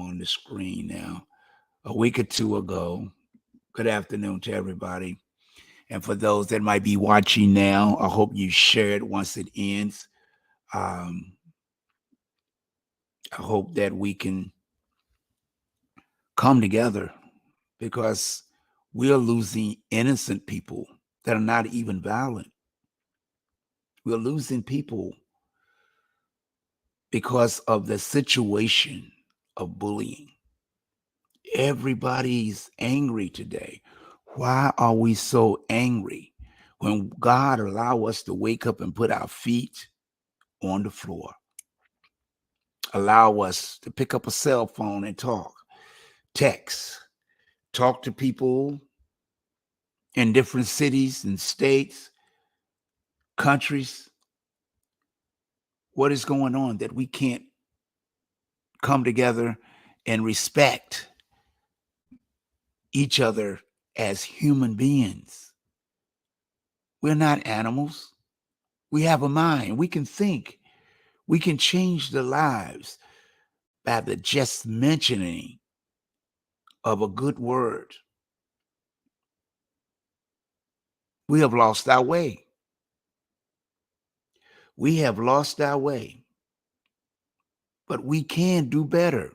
on the screen now. A week or two ago. Good afternoon to everybody. And for those that might be watching now, I hope you share it once it ends. Um, I hope that we can come together because we are losing innocent people that are not even violent. We're losing people because of the situation of bullying. Everybody's angry today. Why are we so angry when God allow us to wake up and put our feet on the floor? Allow us to pick up a cell phone and talk, text, talk to people in different cities and states, countries. What is going on that we can't come together and respect each other as human beings? We're not animals. We have a mind. We can think. We can change the lives by the just mentioning of a good word. We have lost our way. We have lost our way. But we can do better.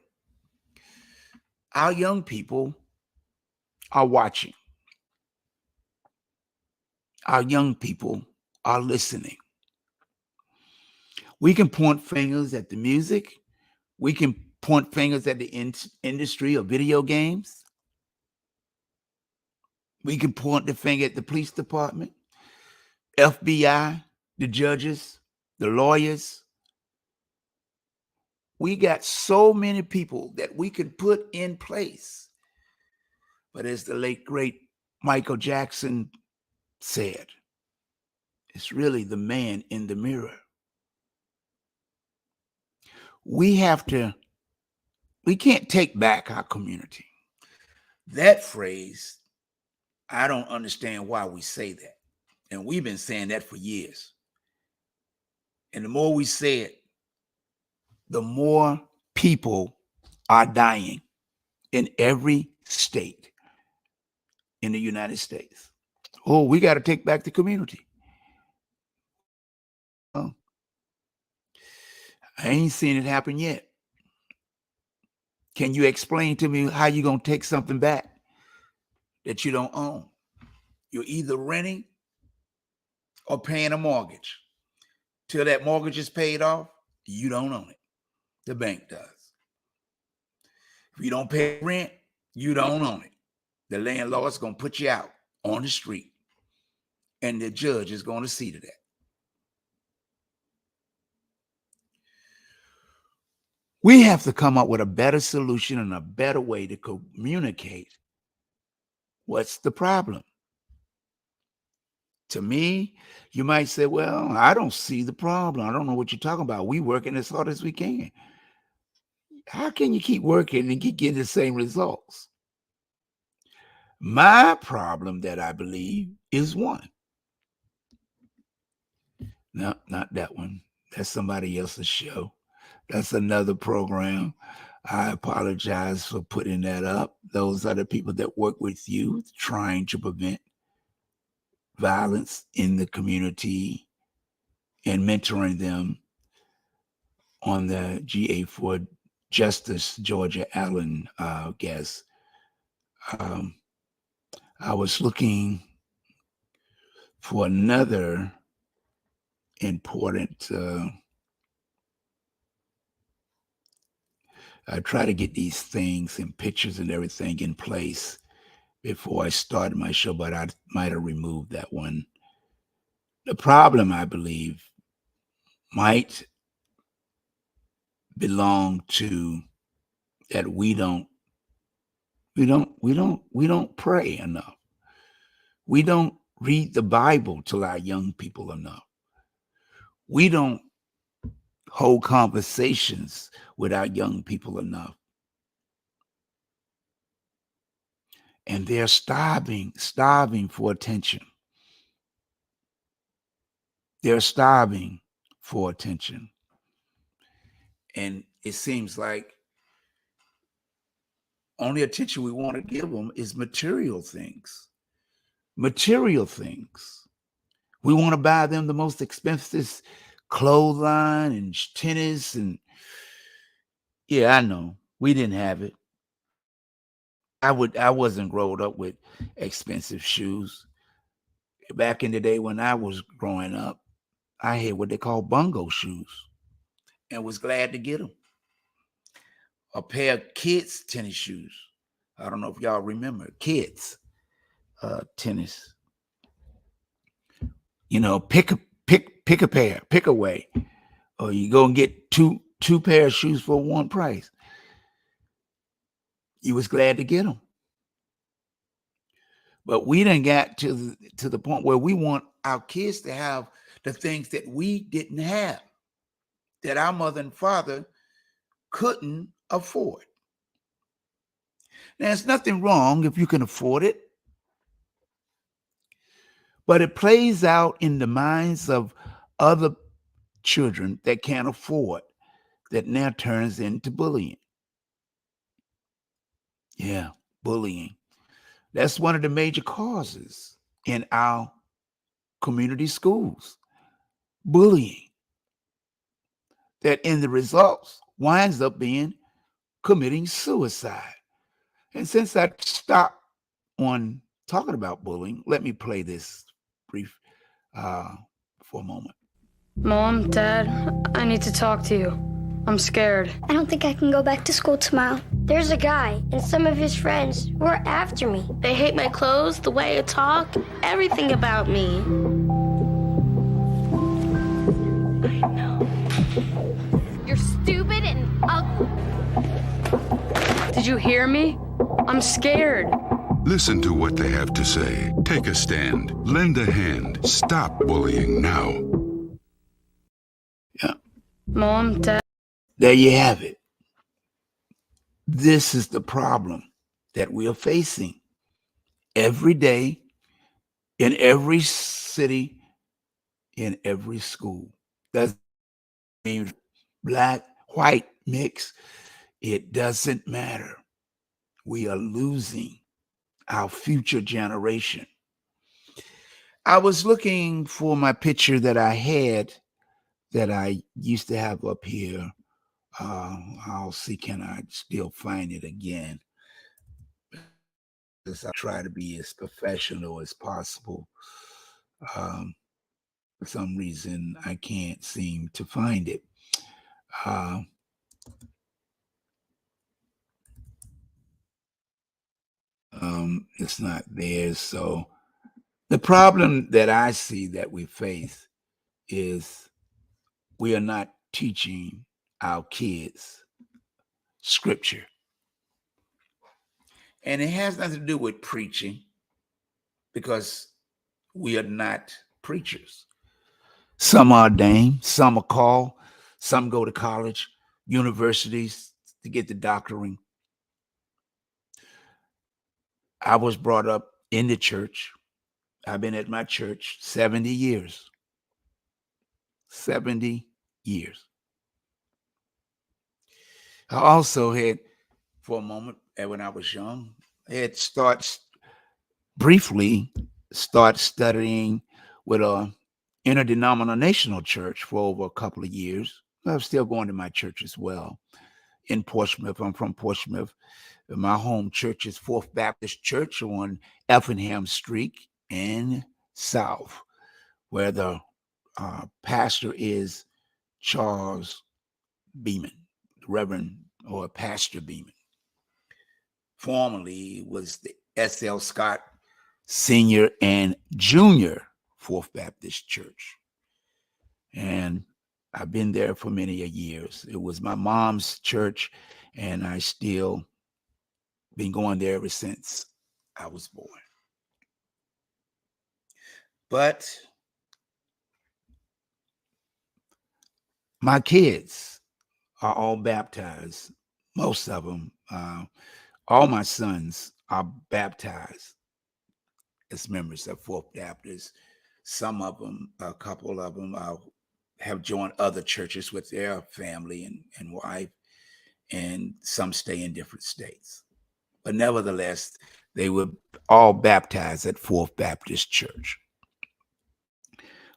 Our young people are watching. Our young people are listening. We can point fingers at the music. We can point fingers at the industry of video games. We can point the finger at the police department, FBI, the judges, the lawyers. We got so many people that we can put in place. But as the late, great Michael Jackson said, it's really the man in the mirror. We can't take back our community. That phrase, I don't understand why we say that. And we've been saying that for years. And the more we say it, the more people are dying in every state in the United States. Oh, we got to take back the community. Oh, I ain't seen it happen yet. Can you explain to me how you're going to take something back that you don't own? You're either renting or paying a mortgage. Till that mortgage is paid off, you don't own it. The bank does. If you don't pay rent, you don't own it. The landlord's going to put you out on the street, and the judge is going to see to that. We have to come up with a better solution and a better way to communicate what's the problem. To me, you might say, well, I don't see the problem. I don't know what you're talking about. We working as hard as we can. How can you keep working and keep getting the same results? My problem that I believe is one. No, not that one. That's somebody else's show. That's another program. I apologize for putting that up. Those are the people that work with you trying to prevent violence in the community and mentoring them on the GA for Justice Georgia Allen guest. I was looking for another important I try to get these things and pictures and everything in place before I started my show, but I might have removed that one. The problem, I believe, might belong to that we don't pray enough. We don't read the Bible to our young people enough. We don't hold conversations with our young people enough. And they're starving for attention. They're starving for attention. And it seems like only attention we want to give them is material things. Material things. We want to buy them the most expensive clothesline and tennis. And yeah, I know we didn't have it. I wasn't growing up with expensive shoes. Back in the day when I was growing up, I had what they call bungo shoes and was glad to get them. A pair of kids' tennis shoes. I don't know if y'all remember kids tennis. You know, pick a pair, pick away, or you go and get two pair of shoes for one price. You was glad to get them. But we done got to the point where we want our kids to have the things that we didn't have, that our mother and father couldn't afford. Now, there's nothing wrong if you can afford it, but it plays out in the minds of other children that can't afford, that now turns into bullying. Yeah, bullying. That's one of the major causes in our community schools. Bullying. That in the results winds up being committing suicide. And since I stopped on talking about bullying, let me play this brief for a moment. Mom, Dad, I need to talk to you. I'm scared. I don't think I can go back to school tomorrow. There's a guy and some of his friends who are after me. They hate my clothes, the way I talk, everything about me. I know. You're stupid and ugly. Did you hear me? I'm scared. Listen to what they have to say. Take a stand. Lend a hand. Stop bullying now. Yeah. Mom, Dad. There you have it. This is the problem that we are facing every day, in every city, in every school. Doesn't mean black, white, mix. It doesn't matter. We are losing our future generation. I was looking for my picture that I had, that I used to have up here. I'll see, can I still find it again? Because I try to be as professional as possible. For some reason, I can't seem to find it. It's not there. So the problem that I see that we face is we are not teaching our kids scripture. And it has nothing to do with preaching, because we are not preachers. Some are ordained, some are called, some go to college, universities to get the doctorate. I was brought up in the church. I've been at my church 70 years. 70 years. I also had, for a moment, when I was young, I had briefly start studying with a interdenominational church for over a couple of years. I'm still going to my church as well in Portsmouth. I'm from Portsmouth. My home church is Fourth Baptist Church on Effingham Street in South, where the pastor is Charles Beeman, Reverend or Pastor Beeman. Formerly was the S.L. Scott Senior and Junior Fourth Baptist Church. And I've been there for many years. It was my mom's church, and I still been going there ever since I was born. But my kids are all baptized. Most of them, all my sons are baptized as members of Fourth Baptist. Some of them, a couple of them, have joined other churches with their family and wife, and some stay in different states. But nevertheless, they were all baptized at Fourth Baptist Church.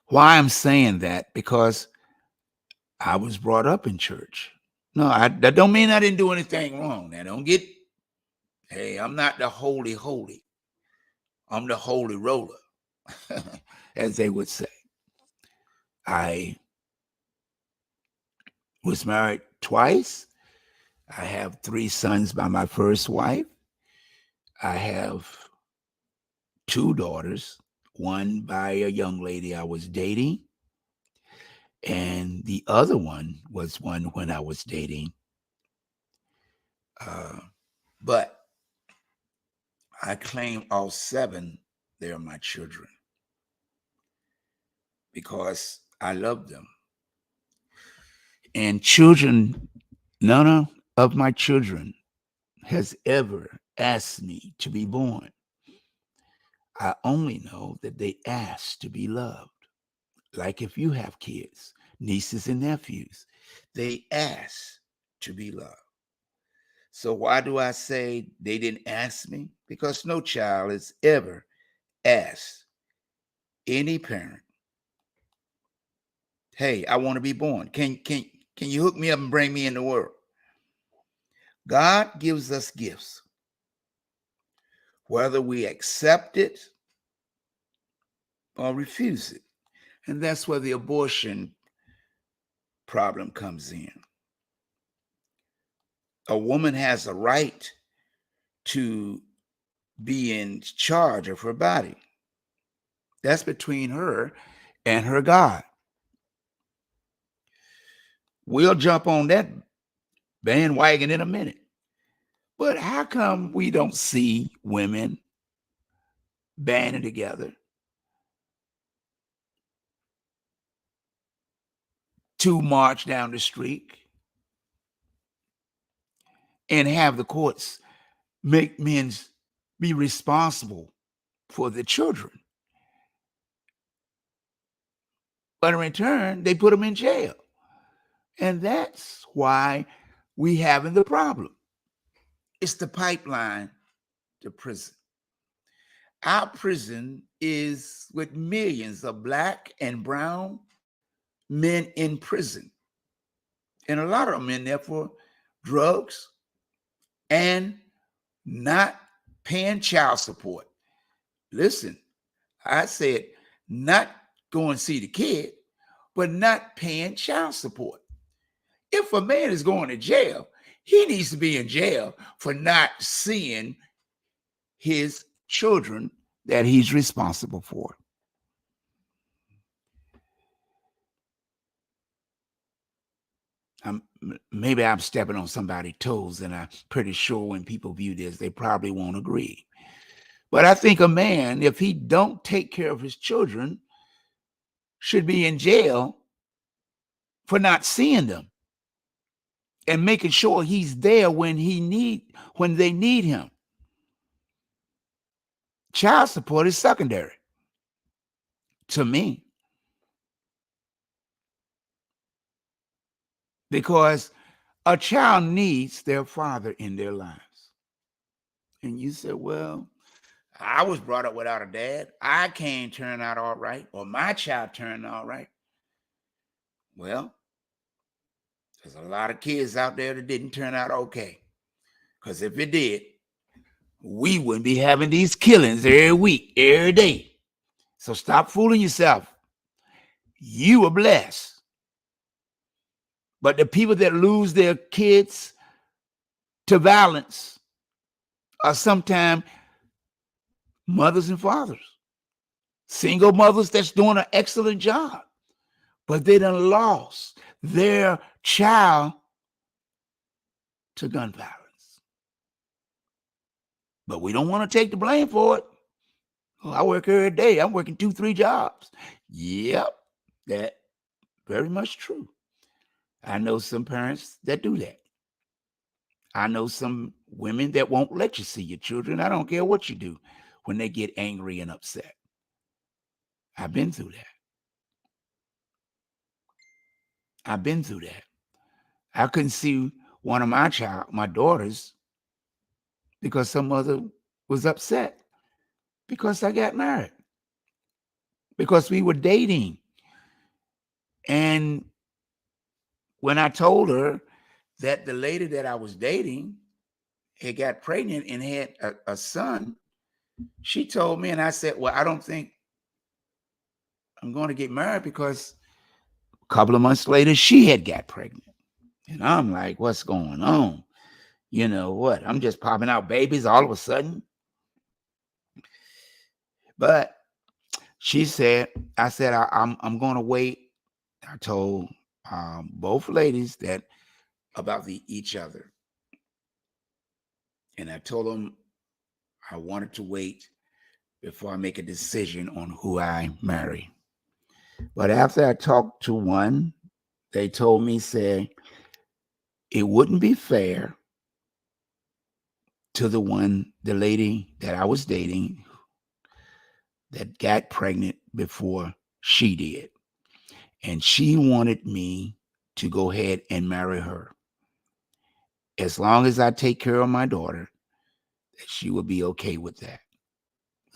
Why I'm saying that? Because I was brought up in church. No, that don't mean I didn't do anything wrong. Now, don't get, hey, I'm not the holy holy. I'm the holy roller, as they would say. I was married twice. I have 3 sons by my first wife. I have 2 daughters, one by a young lady I was dating, and the other one was one when I was dating. But I claim all 7, they're my children because I love them. And children, none of my children has ever asked me to be born. I only know that they ask to be loved. Like if you have kids, nieces and nephews, they ask to be loved. So why do I say they didn't ask me? Because no child has ever asked any parent, hey, I want to be born. Can you hook me up and bring me in the world? God gives us gifts. Whether we accept it or refuse it. And that's where the abortion problem comes in. A woman has a right to be in charge of her body. That's between her and her God. We'll jump on that bandwagon in a minute. But how come we don't see women banding together to march down the street and have the courts make men be responsible for the children? But in return, they put them in jail. And that's why we having the problem. It's the pipeline to prison. Our prison is with millions of Black and brown men in prison. And a lot of them in there for drugs and not paying child support. Listen, I said not going to see the kid, but not paying child support. If a man is going to jail, he needs to be in jail for not seeing his children that he's responsible for. Maybe I'm stepping on somebody's toes, and I'm pretty sure when people view this, they probably won't agree. But I think a man, if he don't take care of his children, should be in jail for not seeing them and making sure he's there when they need him. Child support is secondary to me, because a child needs their father in their lives. And you said, well, I was brought up without a dad. I can't turn out all right, or my child turned out all right. Well, there's a lot of kids out there that didn't turn out okay. Because if it did, we wouldn't be having these killings every week, every day. So stop fooling yourself. You were blessed. But the people that lose their kids to violence are sometimes mothers and fathers, single mothers that's doing an excellent job, but they done lost their child to gun violence. But we don't want to take the blame for it. Oh, I work every day. I'm working 2-3 jobs. Yep, that very much true. I know some parents that do that. I know some women that won't let you see your children. I don't care what you do when they get angry and upset. I've been through that. I couldn't see one of my daughters because some mother was upset because I got married, because we were dating. And when I told her that the lady that I was dating had got pregnant and had a son, she told me, and I said, well, I don't think I'm going to get married, because a couple of months later, she had got pregnant. And I'm like, what's going on? You know what? I'm just popping out babies all of a sudden. But she said, I said, I'm going to wait. I told both ladies that about each other. And I told them I wanted to wait before I make a decision on who I marry. But after I talked to one, they told me, say, it wouldn't be fair to the lady that I was dating that got pregnant before she did. And she wanted me to go ahead and marry her. As long as I take care of my daughter, that she would be okay with that.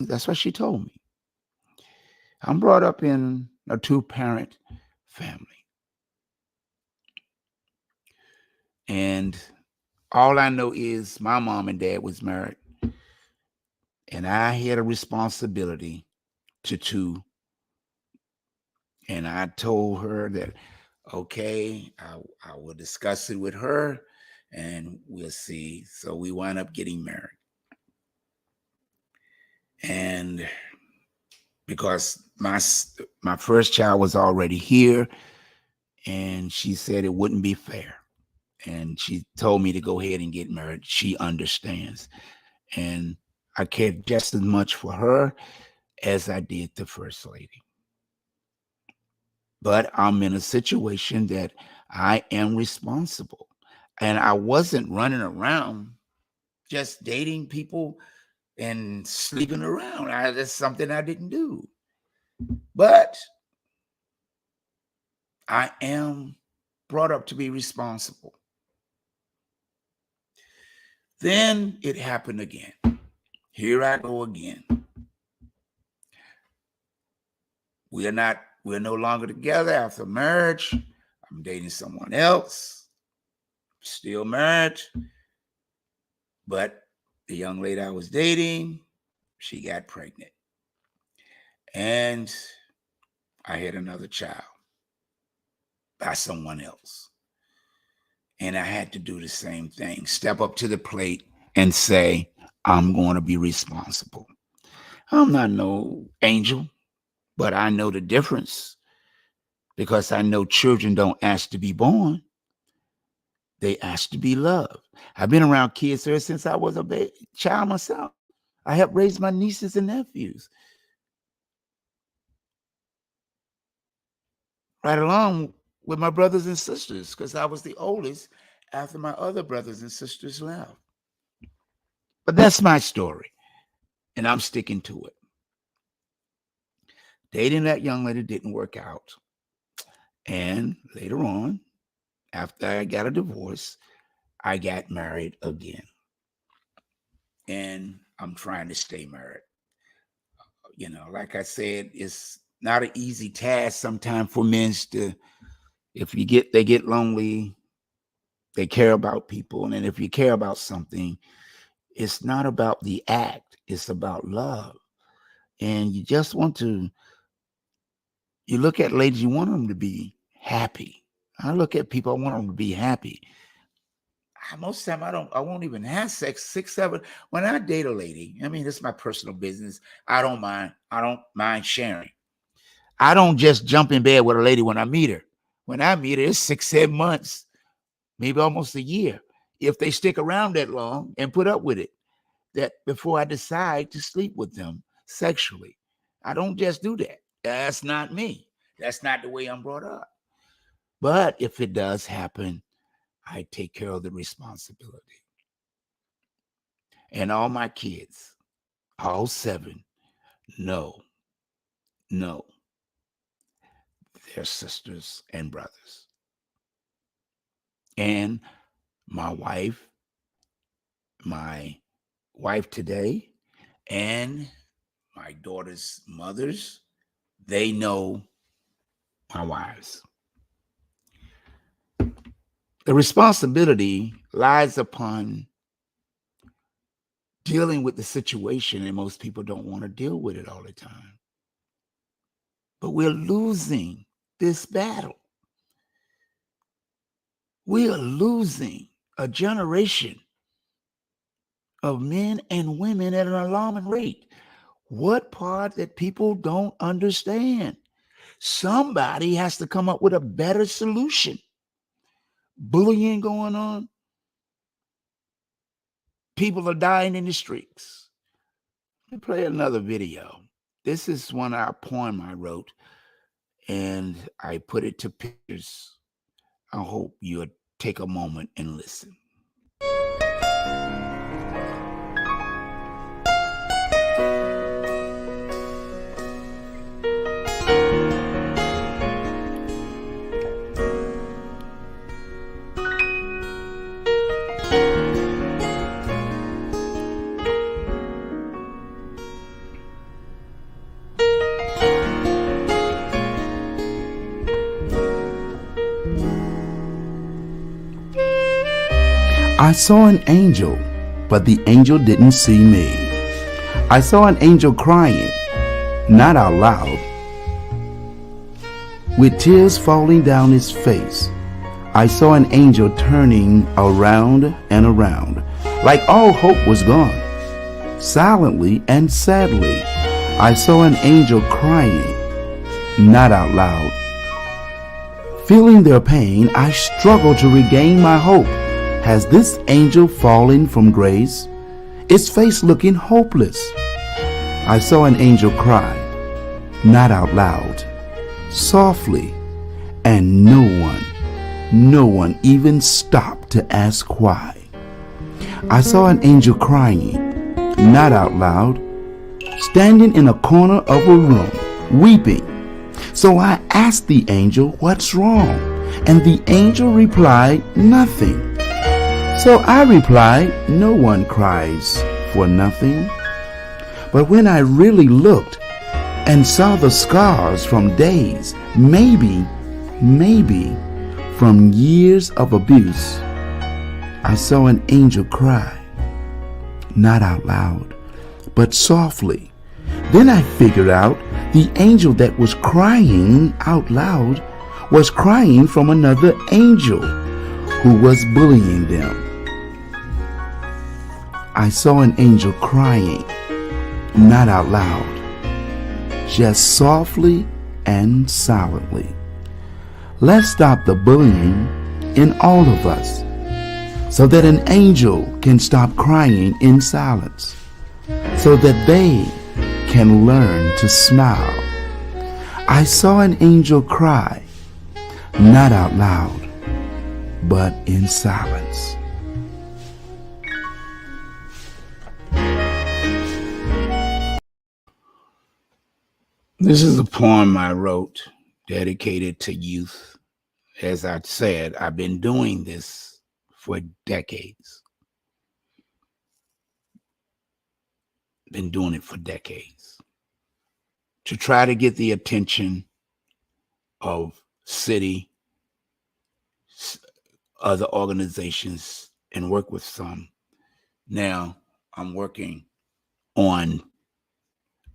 That's what she told me. I'm brought up in a two-parent family. And all I know is my mom and dad was married. And I had a responsibility to two. And I told her that, okay, I will discuss it with her and we'll see. So we wound up getting married. And because my first child was already here, and she said it wouldn't be fair. And she told me to go ahead and get married. She understands. And I cared just as much for her as I did the first lady. But I'm in a situation that I am responsible. And I wasn't running around just dating people and sleeping around. That's something I didn't do. But I am brought up to be responsible. Then it happened again. Here I go again. We're no longer together after marriage. I'm dating someone else. Still married. But the young lady I was dating, she got pregnant. And I had another child by someone else. And I had to do the same thing, step up to the plate and say, I'm going to be responsible. I'm not no angel, but I know the difference, because I know children don't ask to be born. They ask to be loved. I've been around kids ever since I was a child myself. I helped raise my nieces and nephews. Right along with my brothers and sisters, because I was the oldest after my other brothers and sisters left. But that's my story, and I'm sticking to it. Dating that young lady didn't work out. And later on, after I got a divorce, I got married again. And I'm trying to stay married. You know, like I said, it's not an easy task sometimes for men to, if they get lonely, they care about people. And if you care about something, it's not about the act, it's about love. And you just want to, you look at ladies, you want them to be happy. I look at people, I want them to be happy. Most of the time I won't even have sex, 6, 7. When I date a lady, I mean, this is my personal business. I don't mind sharing. I don't just jump in bed with a lady when I meet her. When I meet her, it's 6, 7 months, maybe almost a year, if they stick around that long and put up with it, that before I decide to sleep with them sexually. I don't just do that. That's not me. That's not the way I'm brought up. But if it does happen, I take care of the responsibility. And all my kids, all 7, know their sisters and brothers. And my wife, my wife today and my daughter's mothers, they know my wives. The responsibility lies upon dealing with the situation, and most people don't want to deal with it all the time. But we're losing this battle. We are losing a generation of men and women at an alarming rate. What part that people don't understand? Somebody has to come up with a better solution. Bullying going on. People are dying in the streets. Let me play another video. This is a poem I wrote, and I put it to pictures. I hope you'll take a moment and listen. I saw an angel, but the angel didn't see me. I saw an angel crying, not out loud, with tears falling down his face. I saw an angel turning around and around, like all hope was gone. Silently and sadly, I saw an angel crying, not out loud. Feeling their pain, I struggled to regain my hope. Has this angel fallen from grace? Its face looking hopeless. I saw an angel cry, not out loud, softly, and no one even stopped to ask why. I saw an angel crying, not out loud, standing in a corner of a room, weeping. So I asked the angel, what's wrong? And the angel replied, nothing. So I replied, no one cries for nothing. But when I really looked and saw the scars from days, maybe from years of abuse, I saw an angel cry, not out loud, but softly. Then I figured out the angel that was crying out loud was crying from another angel who was bullying them. I saw an angel crying, not out loud, just softly and silently. Let's stop the bullying in all of us so that an angel can stop crying in silence, so that they can learn to smile. I saw an angel cry, not out loud, but in silence. This is a poem I wrote dedicated to youth. As I said, I've been doing this for decades. Been doing it for decades to try to get the attention of city, other organizations, and work with some. Now I'm working on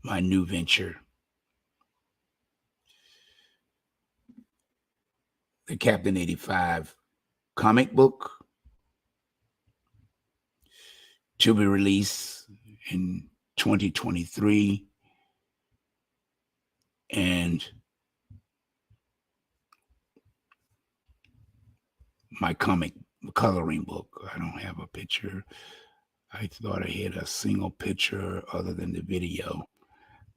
my new venture, the Captain85 comic book, to be released in 2023, and my comic coloring book. I don't have a picture. I thought I had a single picture other than the video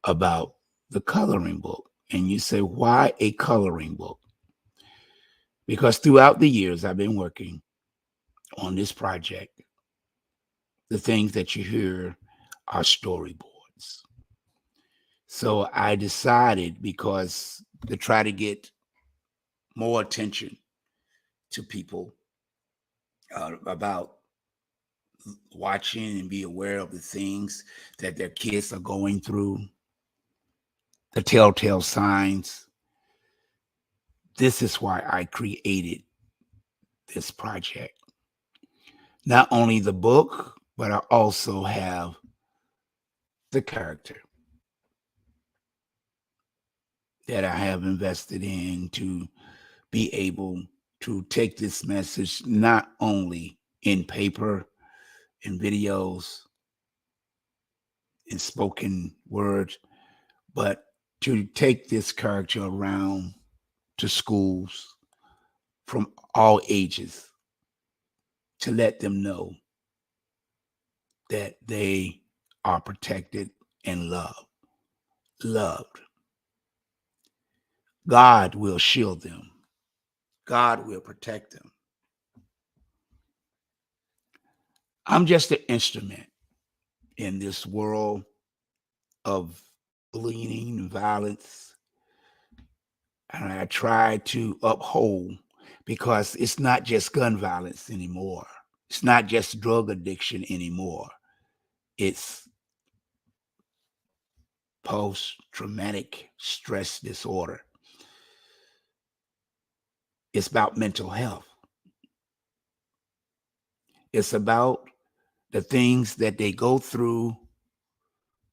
about the coloring book. And you say, why a coloring book? Because throughout the years I've been working on this project, the things that you hear are storyboards. So I decided, because to try to get more attention to people about watching and be aware of the things that their kids are going through, the telltale signs. This is why I created this project. Not only the book, but I also have the character that I have invested in to be able to take this message not only in paper, in videos, in spoken word, but to take this character around to schools from all ages to let them know that they are protected and loved. God will shield them. God will protect them. I'm just an instrument in this world of bullying and violence. And I try to uphold, because it's not just gun violence anymore. It's not just drug addiction anymore. It's post-traumatic stress disorder. It's about mental health. It's about the things that they go through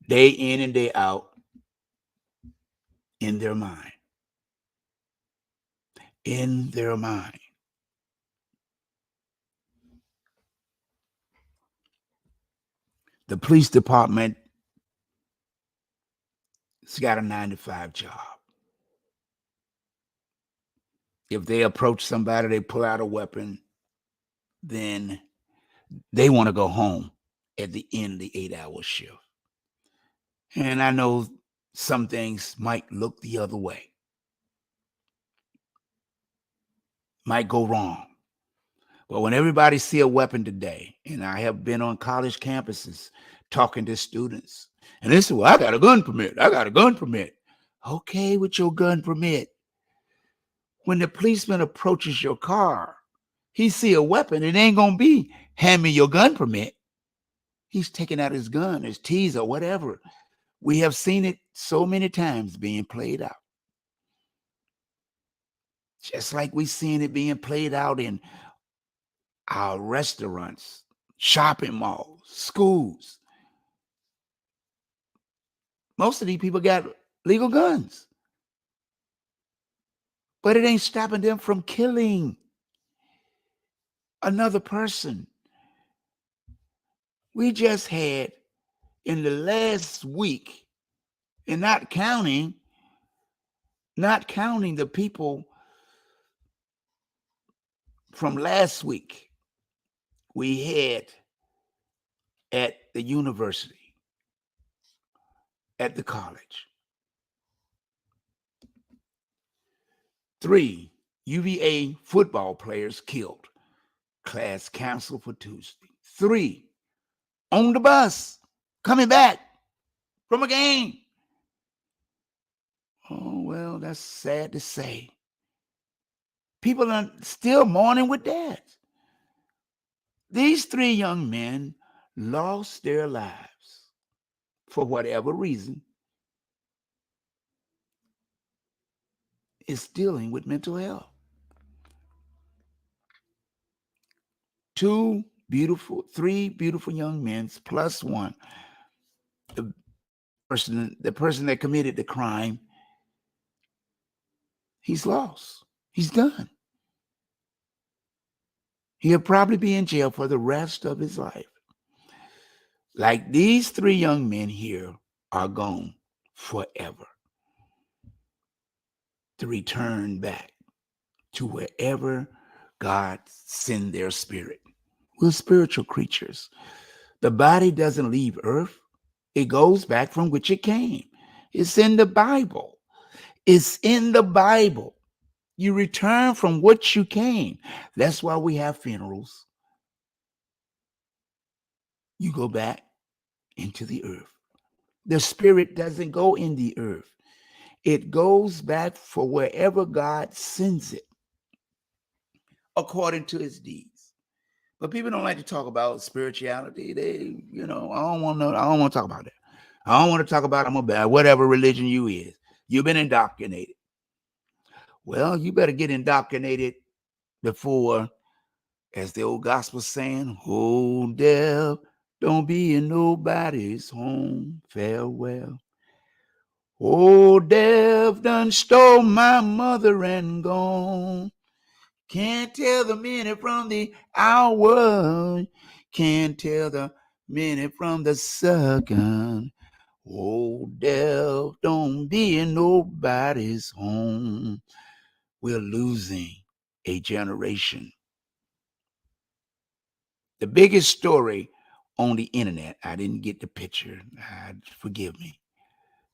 day in and day out in their mind. In their mind. The police department has got a 9-to-5 job. If they approach somebody, they pull out a weapon, then they want to go home at the end of the 8-hour shift. And I know some things might look the other way, might go wrong. But when everybody see a weapon today, and I have been on college campuses talking to students, and they say, well, I got a gun permit. I got a gun permit. Okay, with your gun permit. When the policeman approaches your car, he see a weapon, it ain't going to be, hand me your gun permit. He's taking out his gun, his teaser, or whatever. We have seen it so many times being played out. Just like we've seen it being played out in our restaurants, shopping malls, schools. Most of these people got legal guns, but it ain't stopping them from killing another person. We just had in the last week, and not counting the people from last week, we had at the university, at the college, 3 UVA football players killed. Class canceled for Tuesday. 3 on the bus coming back from a game. Oh, well, that's sad to say. People are still mourning with dads. These 3 young men lost their lives for whatever reason. It's dealing with mental health. 3 beautiful young men plus 1. The person that committed the crime, he's lost. He's done. He'll probably be in jail for the rest of his life. Like these 3 young men here are gone forever to return back to wherever God send their spirit. We're spiritual creatures. The body doesn't leave earth. It goes back from which it came. It's in the Bible. It's in the Bible. You return from which you came. That's why we have funerals. You go back into the earth. The spirit doesn't go in the earth. It goes back for wherever God sends it, according to his deeds. But people don't like to talk about spirituality. They, I don't want to know. I don't want to talk about that. I don't want to talk about I'm a bad, whatever religion you is. You've been indoctrinated. Well, you better get indoctrinated before, as the old gospel saying, "Oh, death, don't be in nobody's home. Farewell. Oh, death done stole my mother and gone. Can't tell the minute from the hour. Can't tell the minute from the second. Oh, death, don't be in nobody's home." We're losing a generation. The biggest story on the internet, I didn't get the picture. Forgive me.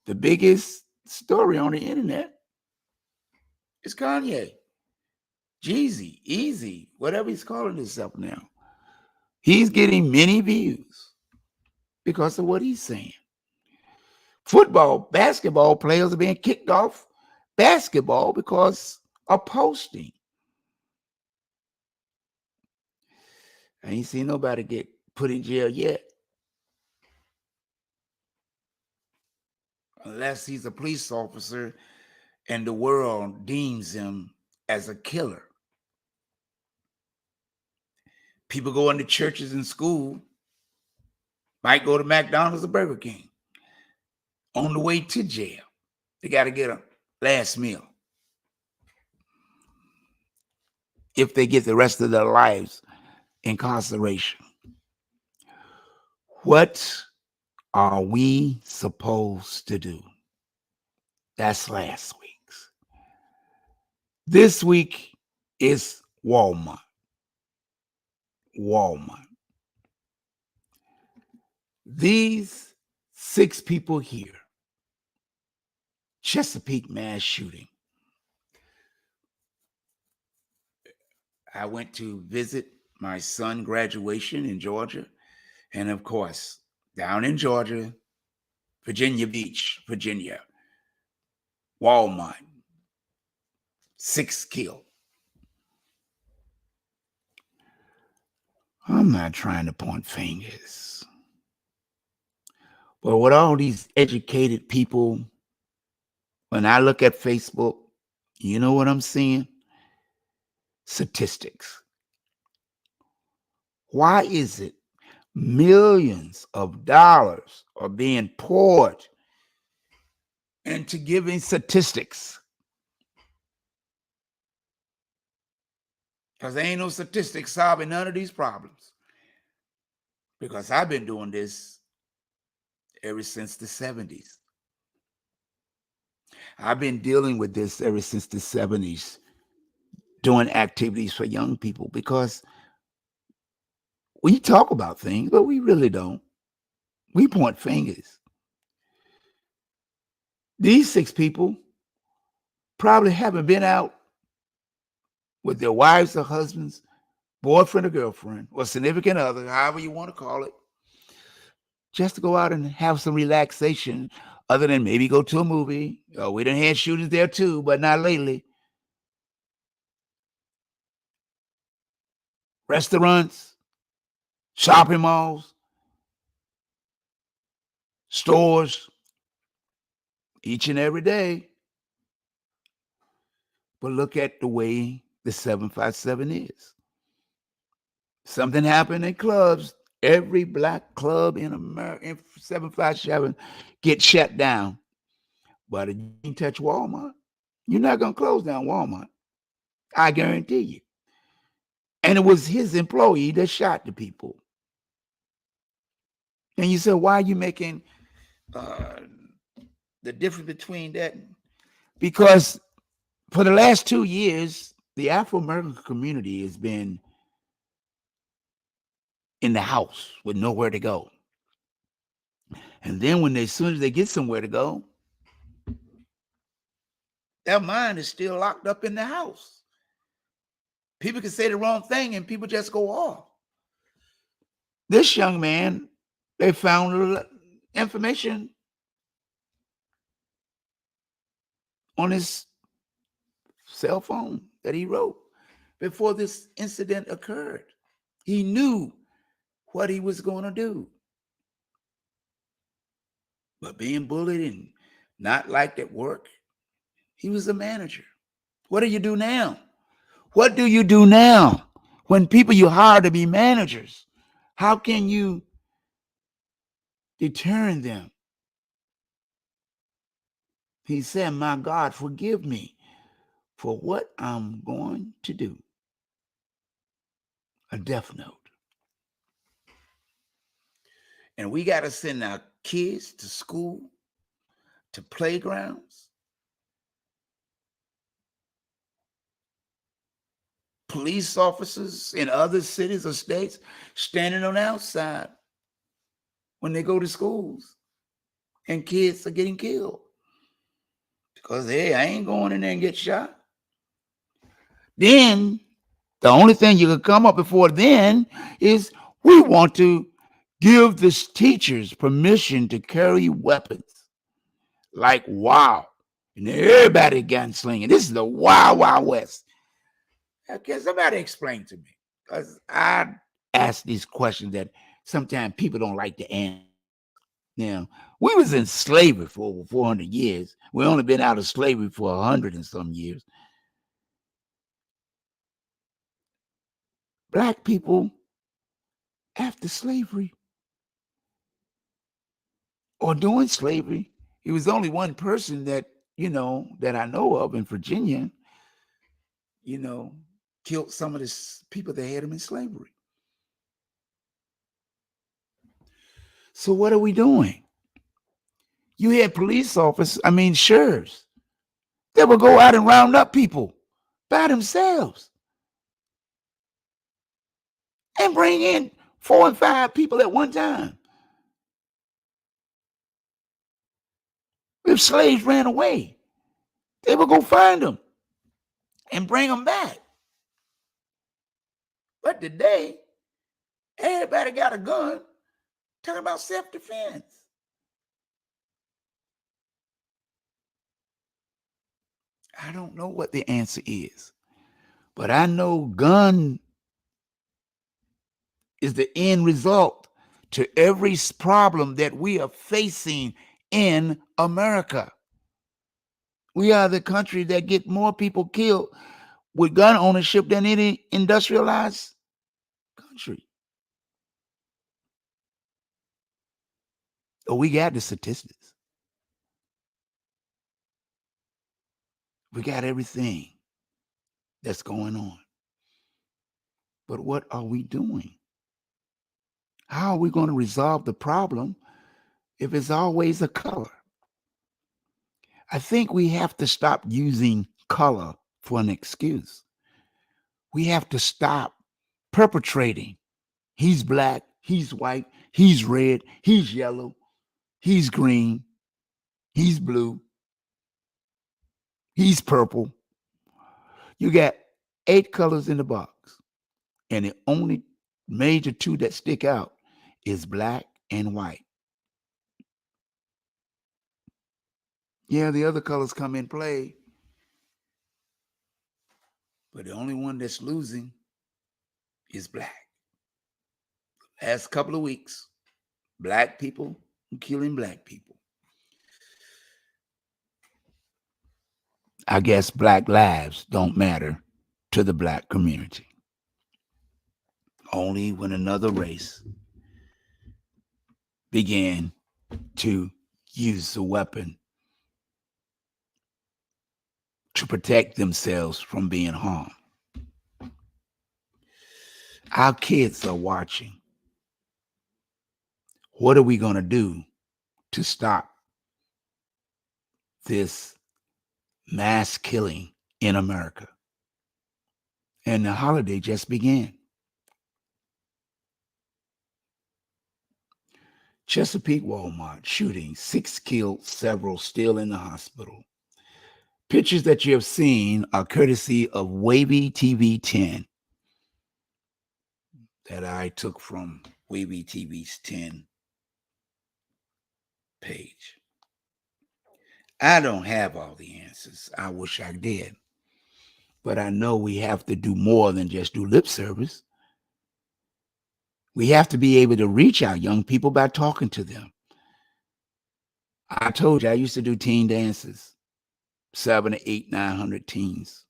The biggest story on the internet is Kanye. Jeezy, Easy, whatever he's calling himself now. He's getting many views because of what he's saying. Basketball players are being kicked off basketball because of posting. I ain't seen nobody get put in jail yet. Unless he's a police officer and the world deems him as a killer. People go into churches and school, might go to McDonald's or Burger King. On the way to jail, they got to get a last meal. If they get the rest of their lives incarceration. What are we supposed to do? That's last week's. This week is Walmart. These 6 people here, Chesapeake mass shooting. I went to visit my son's graduation in Georgia. And of course, down in Georgia, Virginia Beach, Virginia, Walmart, 6 killed. I'm not trying to point fingers. But with all these educated people, when I look at Facebook, you know what I'm seeing? Statistics. Why is it millions of dollars are being poured into giving statistics? Because there ain't no statistics solving none of these problems. Because I've been doing this ever since the 70s. I've been dealing with this ever since the 70s, doing activities for young people, because we talk about things, but we really don't. We point fingers. These 6 people probably haven't been out with their wives or husbands, boyfriend or girlfriend, or significant other, however you want to call it, just to go out and have some relaxation, other than maybe go to a movie. We done had shootings there too, but not lately. Restaurants, shopping malls, stores, each and every day. But look at the way the 757 is. Something happened in clubs. Every black club in America, in 757, gets shut down. But if you can touch Walmart, you're not going to close down Walmart. I guarantee you. And it was his employee that shot the people. And you said, why are you making the difference between that? Because for the last 2 years, the Afro-American community has been in the house with nowhere to go. And then as soon as they get somewhere to go, their mind is still locked up in the house. People can say the wrong thing and people just go off. This young man, they found information on his cell phone that he wrote before this incident occurred. He knew what he was going to do. But being bullied and not liked at work, he was a manager. What do you do now? What do you do now when people you hire to be managers? How can you deter them? He said, my God, forgive me for what I'm going to do. A death note. And we got to send our kids to school, to playgrounds. Police officers in other cities or states standing on the outside when they go to schools, and kids are getting killed because, hey, I ain't going in there and get shot. Then the only thing you could come up before then is we want to give the teachers permission to carry weapons. Like, wow. And everybody gunslinging. This is the wild, wild west. Can somebody explain to me? Because I ask these questions that sometimes people don't like to answer. Now, we was in slavery for over 400 years. We only been out of slavery for 100 and some years. Black people after slavery or during slavery, it was only one person that, that I know of in Virginia, killed some of the people that had them in slavery. So what are we doing? You had police officers, sheriffs, that would go out and round up people by themselves and bring in 4 and 5 people at one time. If slaves ran away, they would go find them and bring them back. But today, everybody got a gun, talking about self-defense. I don't know what the answer is, but I know gun is the end result to every problem that we are facing in America. We are the country that get more people killed with gun ownership than any industrialized country. Oh, we got the statistics. We got everything that's going on. But what are we doing? How are we going to resolve the problem if it's always a color? I think we have to stop using color for an excuse. We have to stop perpetrating. He's black, he's white, he's red, he's yellow, he's green, he's blue, he's purple. You got 8 colors in the box, and the only major 2 that stick out is black and white. Yeah, the other colors come in play, but the only one that's losing is black. Last couple of weeks, black people killing black people. I guess black lives don't matter to the black community. Only when another race began to use the weapon to protect themselves from being harmed. Our kids are watching. What are we going to do to stop this mass killing in America? And the holiday just began. Chesapeake Walmart shooting, 6 killed, several still in the hospital. Pictures that you have seen are courtesy of Wavy TV 10 that I took from Wavy TV's 10 page. I don't have all the answers. I wish I did. But I know we have to do more than just do lip service. We have to be able to reach our young people by talking to them. I told you I used to do teen dances, 700, 800, 900 teens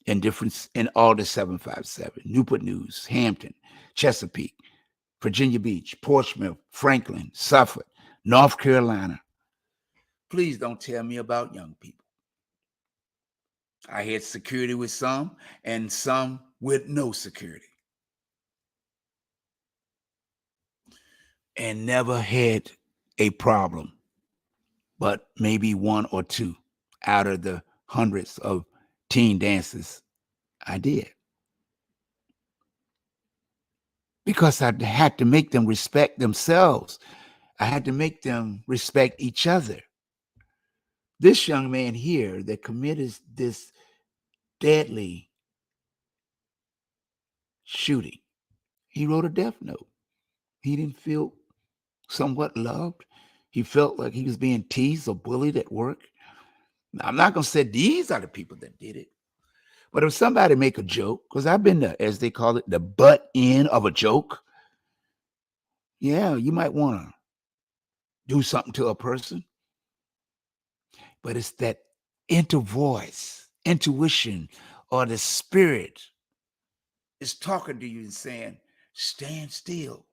in all the 757, Newport News, Hampton, Chesapeake, Virginia Beach, Portsmouth, Franklin, Suffolk, North Carolina. Please don't tell me about young people. I had security with some and some with no security. And never had a problem, but maybe one or two out of the hundreds of teen dances I did. Because I had to make them respect themselves. I had to make them respect each other. This young man here that committed this deadly shooting, he wrote a death note. He didn't feel somewhat loved. He felt like he was being teased or bullied at work. Now, I'm not going to say these are the people that did it, but if somebody make a joke, because I've been the, as they call it, the butt end of a joke, yeah, you might want to do something to a person, but it's that voice, intuition, or the spirit is talking to you and saying, stand still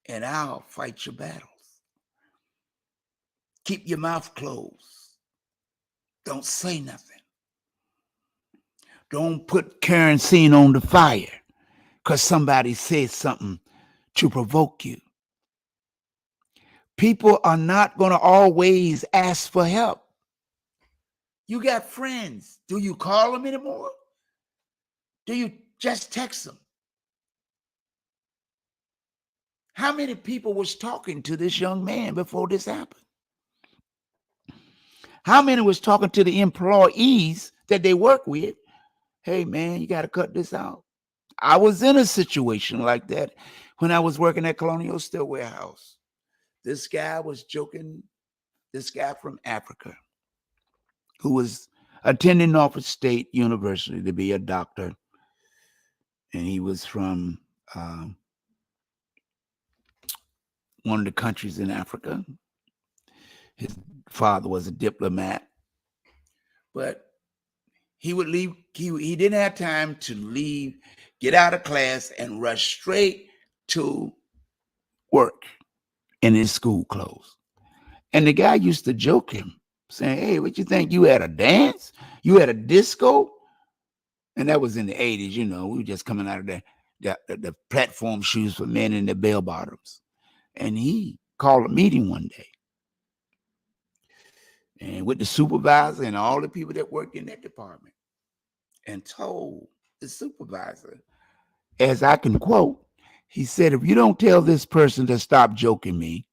and I'll fight your battles. Keep your mouth closed. Don't say nothing. Don't put kerosene on the fire because somebody said something to provoke you. People are not going to always ask for help. You got friends. Do you call them anymore? Do you just text them? How many people was talking to this young man before this happened? How many was talking to the employees that they work with? Hey, man, you got to cut this out. I was in a situation like that when I was working at Colonial Steel Warehouse. This guy was joking, this guy from Africa who was attending Norfolk State University to be a doctor. And he was from one of the countries in Africa. His father was a diplomat. But he would leave. He didn't have time to leave, get out of class, and rush straight to work in his school clothes. And the guy used to joke him, saying, hey, what you think? You at a dance? You at a disco? And that was in the 80s, you know. We were just coming out of the platform shoes for men and the bell bottoms. And he called a meeting one day. And with the supervisor and all the people that worked in that department, and told the supervisor, as I can quote, he said, if you don't tell this person to stop joking me,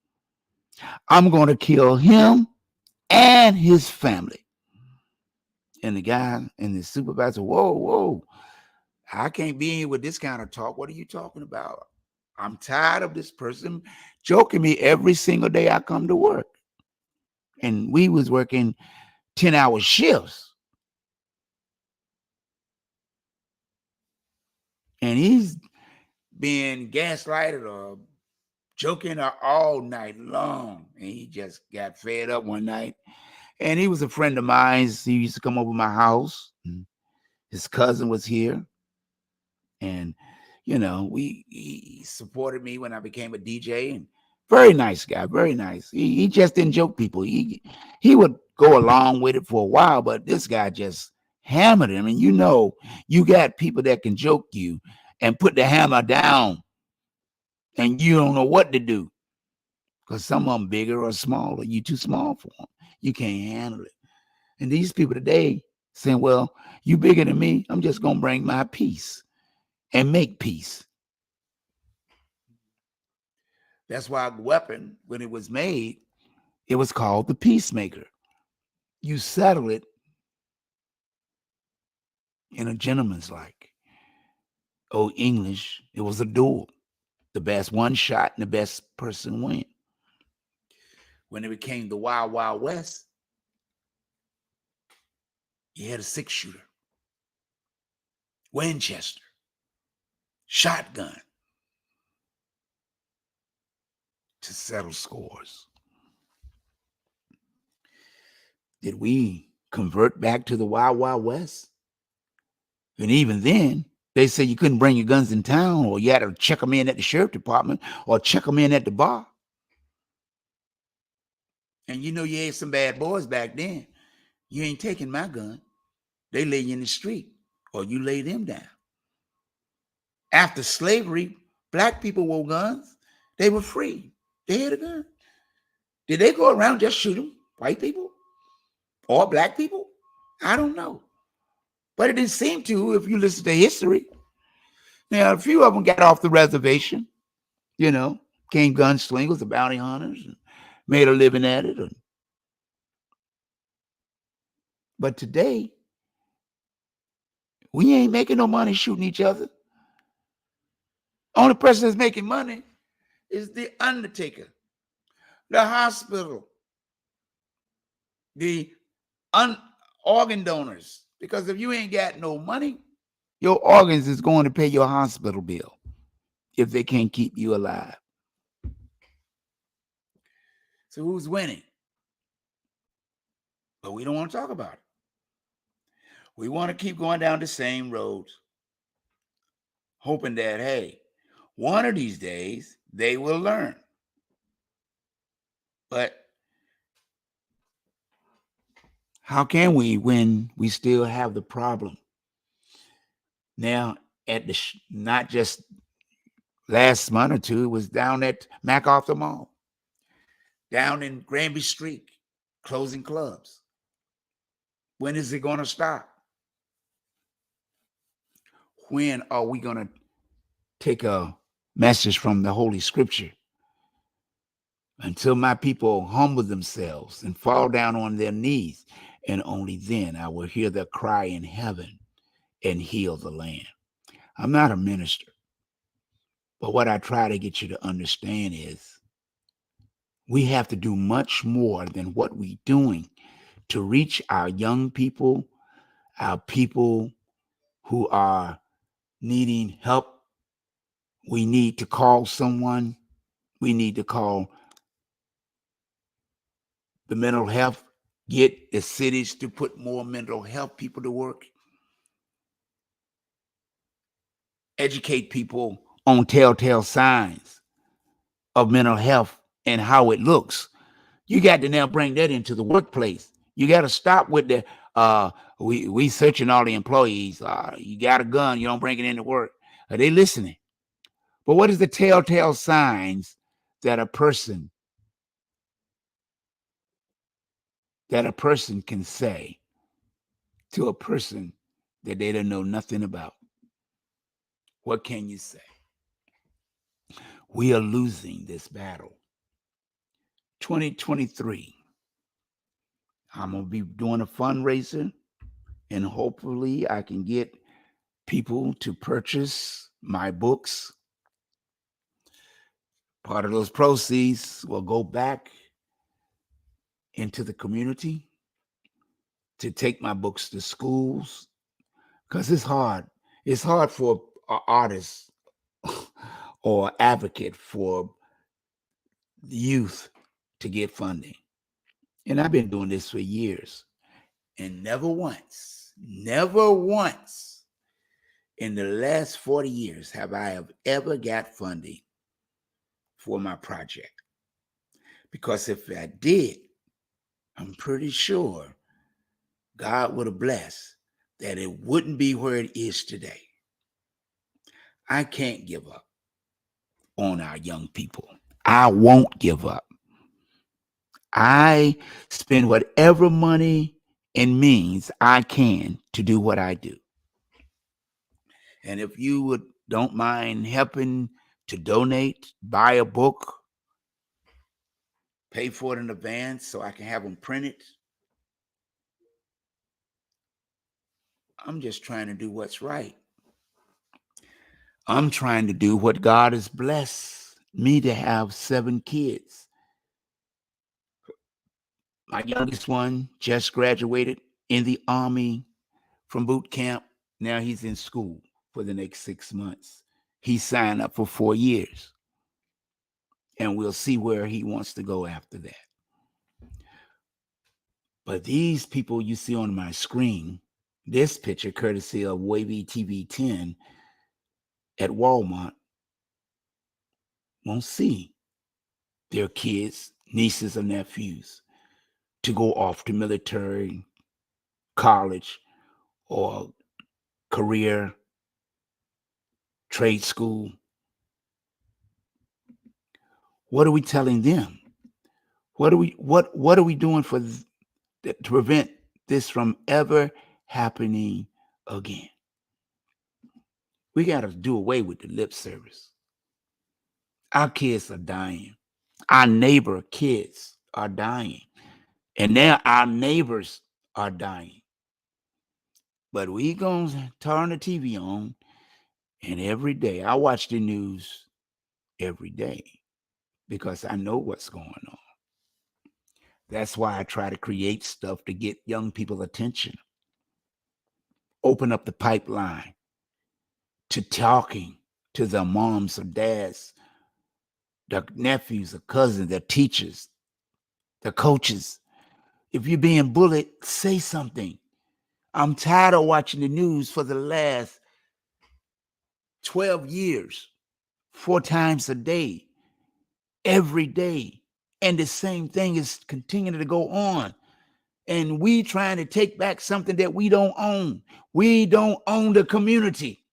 I'm going to kill him and his family. And the guy and the supervisor, whoa, I can't be in here with this kind of talk. What are you talking about? I'm tired of this person joking me every single day I come to work. And we was working 10-hour shifts. And he's being gaslighted or joking all night long. And he just got fed up one night. And he was a friend of mine. He used to come over my house. His cousin was here. And, you know, he supported me when I became a DJ. And very nice guy, very nice. He just didn't joke people. He would go along with it for a while, but this guy just hammered him. And you know, you got people that can joke you and put the hammer down and you don't know what to do because some of them bigger or smaller. You too small for them. You can't handle it. And these people today saying, well, you bigger than me. I'm just going to bring my peace and make peace. That's why the weapon, when it was made, it was called the peacemaker. You settle it in a gentleman's like. Old English, it was a duel. The best one shot and the best person win. When it became the Wild Wild West, you had a 6-shooter, Winchester, shotgun, to settle scores? Did we convert back to the Wild Wild West? And even then, they said you couldn't bring your guns in town, or you had to check them in at the sheriff department or check them in at the bar. And you know you had some bad boys back then. You ain't taking my gun. They lay you in the street, or you lay them down. After slavery, black people wore guns. They were free. They had a gun. Did they go around just shooting white people or black people? I don't know. But it didn't seem to if you listen to history. Now, a few of them got off the reservation, became gunslingers or bounty hunters, and made a living at it. But today, we ain't making no money shooting each other. Only person that's making money is the undertaker, the hospital, the organ donors. Because if you ain't got no money, your organs is going to pay your hospital bill if they can't keep you alive. So who's winning? But we don't want to talk about it. We want to keep going down the same roads, hoping that, hey, one of these days they will learn. But how can we when we still have the problem? Now, at the not just last month or two, it was down at MacArthur Mall, down in Granby Street, closing clubs. When is it going to stop? When are we going to take a message from the Holy Scripture? Until my people humble themselves and fall down on their knees, and only then I will hear their cry in heaven and heal the land. I'm not a minister, but what I try to get you to understand is we have to do much more than what we're doing to reach our young people, our people who are needing help. We need to call someone. We need to call the mental health, get the cities to put more mental health people to work. Educate people on telltale signs of mental health and how it looks. You got to now bring that into the workplace. You got to stop with the we searching all the employees. You got a gun, you don't bring it into work. Are they listening? But what is the telltale signs that a person can say to a person that they don't know nothing about? What can you say? We are losing this battle. 2023, I'm going to be doing a fundraiser, and hopefully I can get people to purchase my books. Part of those proceeds will go back into the community to take my books to schools, because it's hard. It's hard for an artist or advocate for the youth to get funding. And I've been doing this for years, and never once in the last 40 years have I ever got funding for my project. Because if I did, I'm pretty sure God would have blessed that it wouldn't be where it is today. I can't give up on our young people. I won't give up. I spend whatever money and means I can to do what I do. And if you don't mind helping to donate, buy a book, pay for it in advance so I can have them printed. I'm just trying to do what's right. I'm trying to do what God has blessed me to have 7 kids. My youngest one just graduated in the Army from boot camp. Now he's in school for the next 6 months. He signed up for 4 years. And we'll see where he wants to go after that. But these people you see on my screen, this picture courtesy of Wavy TV 10 at Walmart, won't see their kids, nieces, or nephews to go off to military, college, or career, trade school. What are we telling them? What are we doing to prevent this from ever happening again? We got to do away with the lip service. Our kids are dying. Our neighbor kids are dying. And now our neighbors are dying. But we gonna turn the TV on, and every day I watch the news every day because I know what's going on. That's why I try to create stuff to get young people's attention. Open up the pipeline to talking to their moms or dads, their nephews or cousins, their teachers, their coaches. If you're being bullied, say something. I'm tired of watching the news for the last 12 years, 4 times a day, every day. And the same thing is continuing to go on. And we trying to take back something that we don't own. We don't own the community.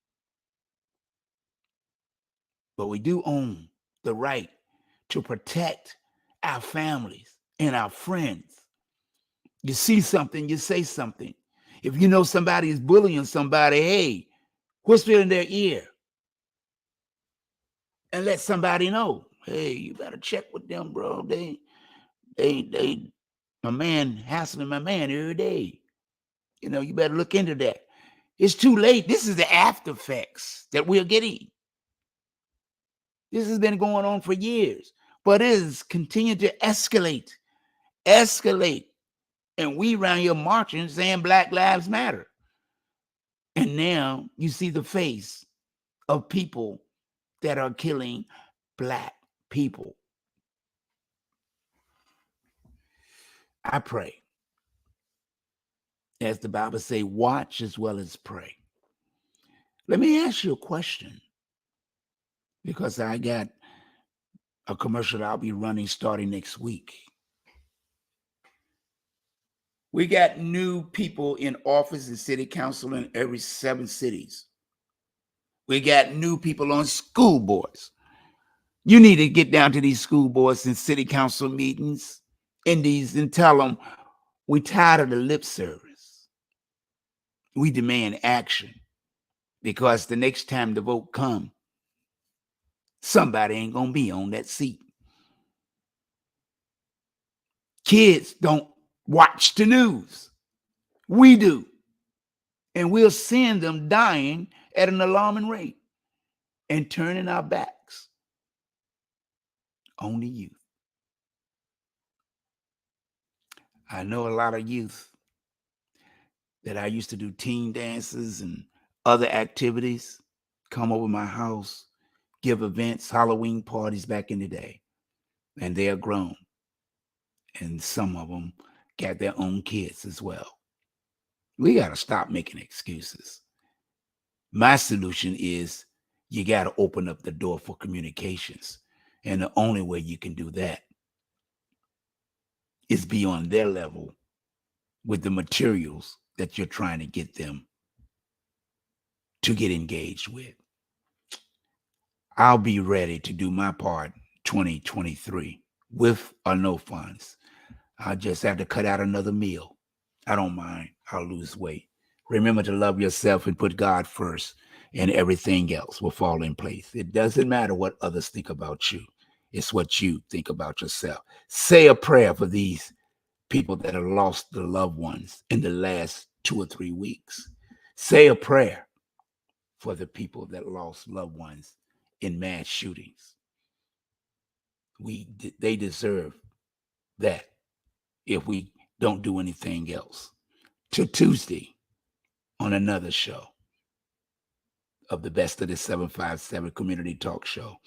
But we do own the right to protect our families and our friends. You see something, you say something. If you know somebody is bullying somebody, hey, whisper in their ear and let somebody know, hey, you better check with them, bro. They my man hassling my man every day. You know, you better look into that. It's too late. This is the after effects that we're getting. This has been going on for years, but it is continuing to escalate. And we around here marching saying Black Lives Matter. And now you see the face of people that are killing Black people. I pray. As the Bible says, watch as well as pray. Let me ask you a question, because I got a commercial I'll be running starting next week. We got new people in office and city council in every 7 cities. We got new people on school boards. You need to get down to these school boards and city council meetings and tell them we're tired of the lip service. We demand action, because the next time the vote comes, somebody ain't gonna be on that seat. Kids don't watch the news. We do. And we'll send them dying at an alarming rate and turning our backs on the youth. I know a lot of youth that I used to do teen dances and other activities, come over my house, give events, Halloween parties back in the day. And they are grown. And some of them got their own kids as well. We got to stop making excuses. My solution is you got to open up the door for communications. And the only way you can do that is be on their level with the materials that you're trying to get them to get engaged with. I'll be ready to do my part 2023 with or no funds. I'll just have to cut out another meal. I don't mind. I'll lose weight. Remember to love yourself and put God first, and everything else will fall in place. It doesn't matter what others think about you. It's what you think about yourself. Say a prayer for these people that have lost their loved ones in the last 2 or 3 weeks. Say a prayer for the people that lost loved ones in mass shootings. They deserve that if we don't do anything else. Till Tuesday on another show of the Best of the 757 Community Talk Show.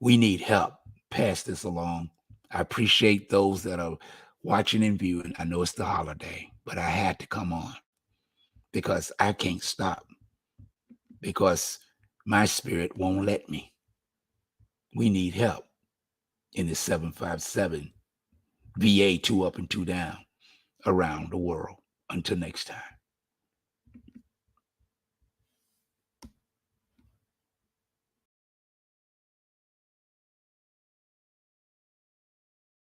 We need help. pass this along. I appreciate those that are watching and viewing. I know it's the holiday, but I had to come on because I can't stop, because my spirit won't let me. We need help in the 757 VA 2 up and 2 down around the world. Until next time.